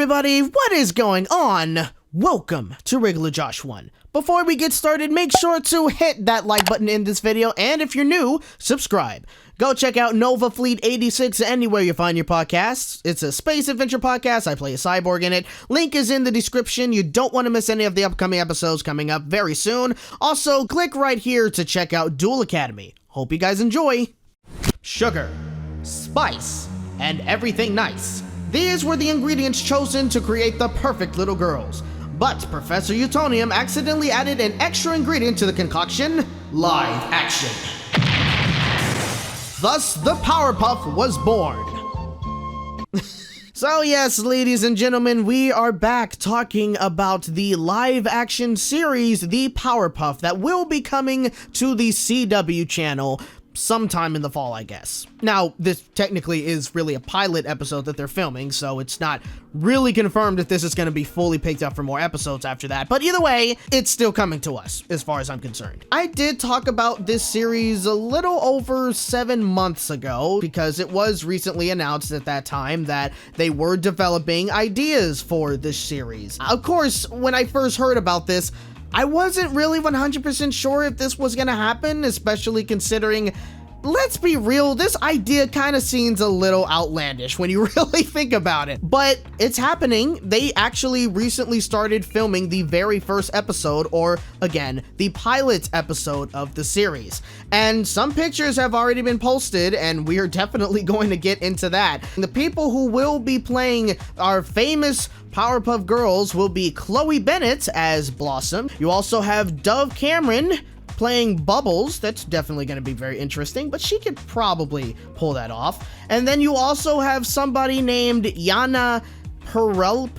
everybody, what is going on? Welcome to Regular Josh 1. Before we get started, make sure to hit that like button in this video, and if you're new, subscribe. Go check out Novafleet 86 anywhere you find your podcasts. It's a space adventure podcast. I play a cyborg in it. Link is in the description. You don't want to miss any of the upcoming episodes coming up very soon. Also, click right here to check out Duel Academy. Hope you guys enjoy. Sugar, spice, and everything nice. These were the ingredients chosen to create the perfect little girls. But Professor Utonium accidentally added an extra ingredient to the concoction: live action. Thus, the Powerpuff was born. So yes, ladies and gentlemen, we are back talking about the live action series, The Powerpuff, that will be coming to the CW channel sometime in the fall, I guess. Now, this technically is really a pilot episode that they're filming, so it's not really confirmed if this is going to be fully picked up for more episodes after that, but either way, it's still coming to us, as far as I'm concerned. I did talk about this series a little over 7 months ago, because it was recently announced at that time that they were developing ideas for this series. Of course, when I first heard about this, I wasn't really 100% sure if this was gonna happen, especially considering, let's be real, this idea kind of seems a little outlandish when you really think about it. But it's happening. They actually recently started filming the very first episode, or again, the pilot episode of the series. And some pictures have already been posted, and we are definitely going to get into that. And the people who will be playing our famous Powerpuff Girls will be Chloe Bennett as Blossom. You also have Dove Cameron playing Bubbles. That's definitely going to be very interesting, but she could probably pull that off. And then you also have somebody named Yana Perrault?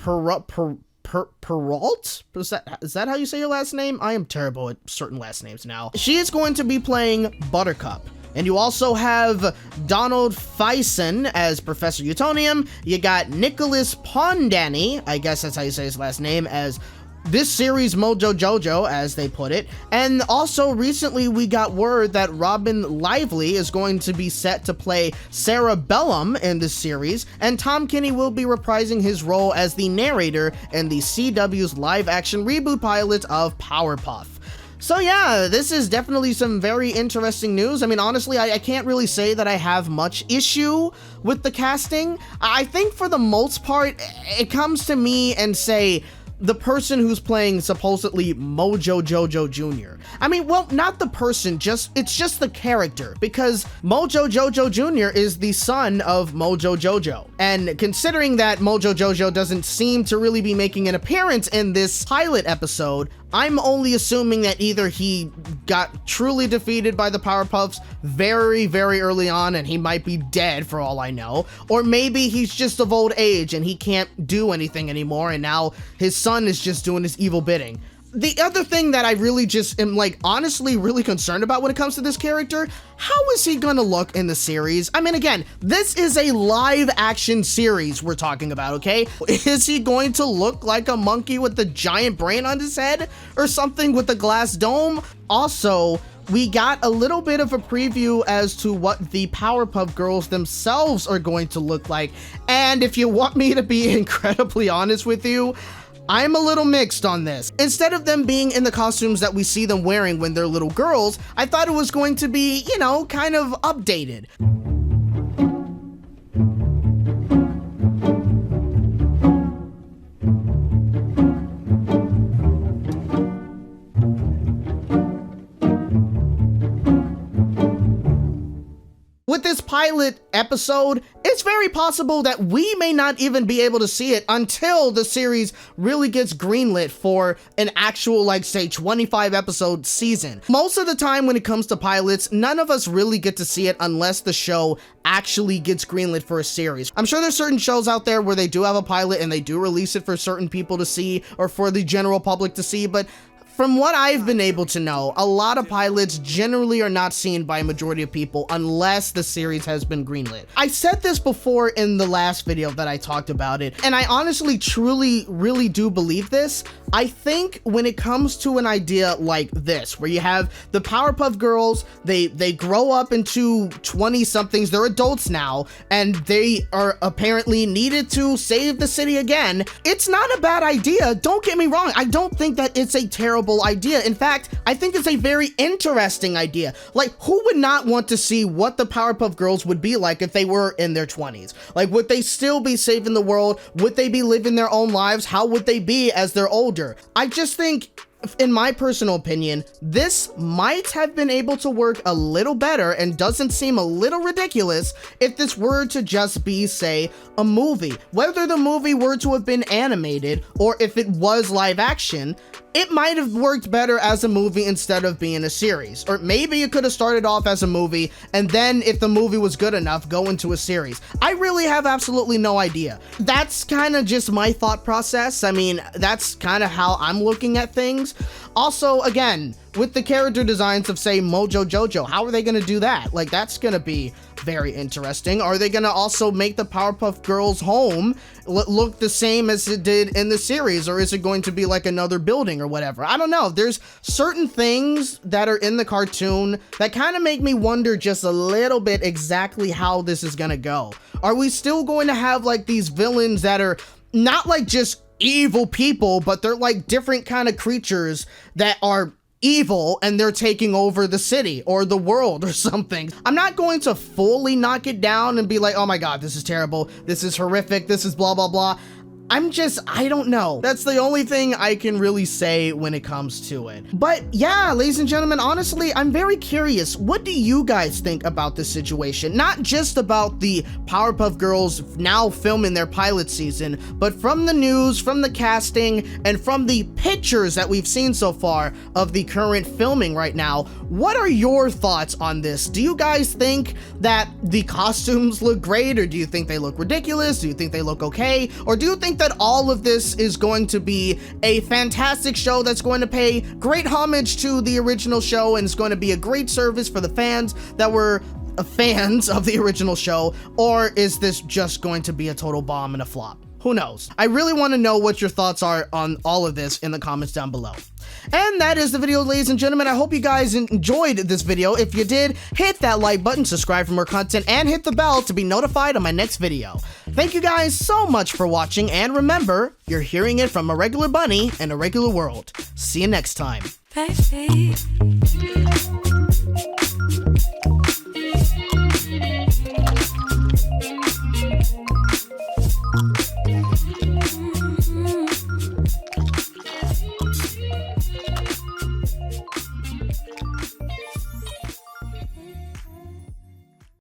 Is that how you say your last name? I am terrible at certain last names now. She is going to be playing Buttercup. And you also have Donald Faison as Professor Utonium. You got Nicholas Pondani, I guess that's how you say his last name, as this series Mojo Jojo, as they put it. And also recently we got word that Robin Lively is going to be set to play Sarah Bellum in this series, and Tom Kenny will be reprising his role as the narrator in the CW's live action reboot pilot of Powerpuff. So yeah, this is definitely some very interesting news. I mean, honestly, I can't really say that I have much issue with the casting. I think for the most part, it comes to me and say, the person who's playing supposedly Mojo Jojo Jr. I mean, well, not the person, it's just the character, because Mojo Jojo Jr. is the son of Mojo Jojo. And considering that Mojo Jojo doesn't seem to really be making an appearance in this pilot episode, I'm only assuming that either he got truly defeated by the Powerpuffs very, very early on and he might be dead for all I know, or maybe he's just of old age and he can't do anything anymore and now his son is just doing his evil bidding. The other thing that I really just am, like, honestly really concerned about when it comes to this character, how is he gonna look in the series? I mean, again, this is a live action series we're talking about, okay? Is he going to look like a monkey with a giant brain on his head or something with a glass dome? Also, we got a little bit of a preview as to what the Powerpuff Girls themselves are going to look like. And if you want me to be incredibly honest with you, I'm a little mixed on this. Instead of them being in the costumes that we see them wearing when they're little girls, I thought it was going to be, you know, kind of updated. With this pilot episode, it's very possible that we may not even be able to see it until the series really gets greenlit for an actual, like, say, 25 episode season. Most of the time when it comes to pilots, none of us really get to see it unless the show actually gets greenlit for a series. I'm sure there's certain shows out there where they do have a pilot and they do release it for certain people to see or for the general public to see, but From what I've been able to know, a lot of pilots generally are not seen by a majority of people unless the series has been greenlit. I said this before in the last video that I talked about it, and I honestly, truly, really do believe this. I think when it comes to an idea like this, where you have the Powerpuff Girls, they grow up into 20-somethings, they're adults now, and they are apparently needed to save the city again, it's not a bad idea. Don't get me wrong. I don't think that it's a terrible idea. In fact, I think it's a very interesting idea. Like, who would not want to see what the Powerpuff Girls would be like if they were in their 20s? Like, would they still be saving the world? Would they be living their own lives? How would they be as they're older? I just think, in my personal opinion, this might have been able to work a little better and doesn't seem a little ridiculous if this were to just be, say, a movie. Whether the movie were to have been animated or if it was live action, it might have worked better as a movie instead of being a series. Or maybe it could have started off as a movie, and then if the movie was good enough, go into a series. I really have absolutely no idea. That's kind of just my thought process. I mean, that's kind of how I'm looking at things. Also, again, with the character designs of, say, Mojo Jojo, how are they going to do that? Like, that's going to be very interesting. Are they going to also make the Powerpuff Girls home look the same as it did in the series? Or is it going to be like another building or whatever? I don't know. There's certain things that are in the cartoon that kind of make me wonder just a little bit exactly how this is going to go. Are we still going to have like these villains that are not like just evil people, but they're like different kind of creatures that are evil and they're taking over the city or the world or something? I'm not going to fully knock it down and be like, oh my god, this is terrible, this is horrific, this is blah blah blah. I don't know. That's the only thing I can really say when it comes to it. But yeah, ladies and gentlemen, honestly, I'm very curious. What do you guys think about this situation? Not just about the Powerpuff Girls now filming their pilot season, but from the news, from the casting, and from the pictures that we've seen so far of the current filming right now. What are your thoughts on this? Do you guys think that the costumes look great, or do you think they look ridiculous? Do you think they look okay? Or do you think that all of this is going to be a fantastic show that's going to pay great homage to the original show and it's going to be a great service for the fans that were fans of the original show? Or is this just going to be a total bomb and a flop? Who knows? I really want to know what your thoughts are on all of this in the comments down below. And that is the video, ladies and gentlemen. I hope you guys enjoyed this video. If you did, hit that like button, subscribe for more content, and hit the bell to be notified on my next video. Thank you guys so much for watching, and remember, you're hearing it from a regular bunny in a regular world. See you next time. Baby.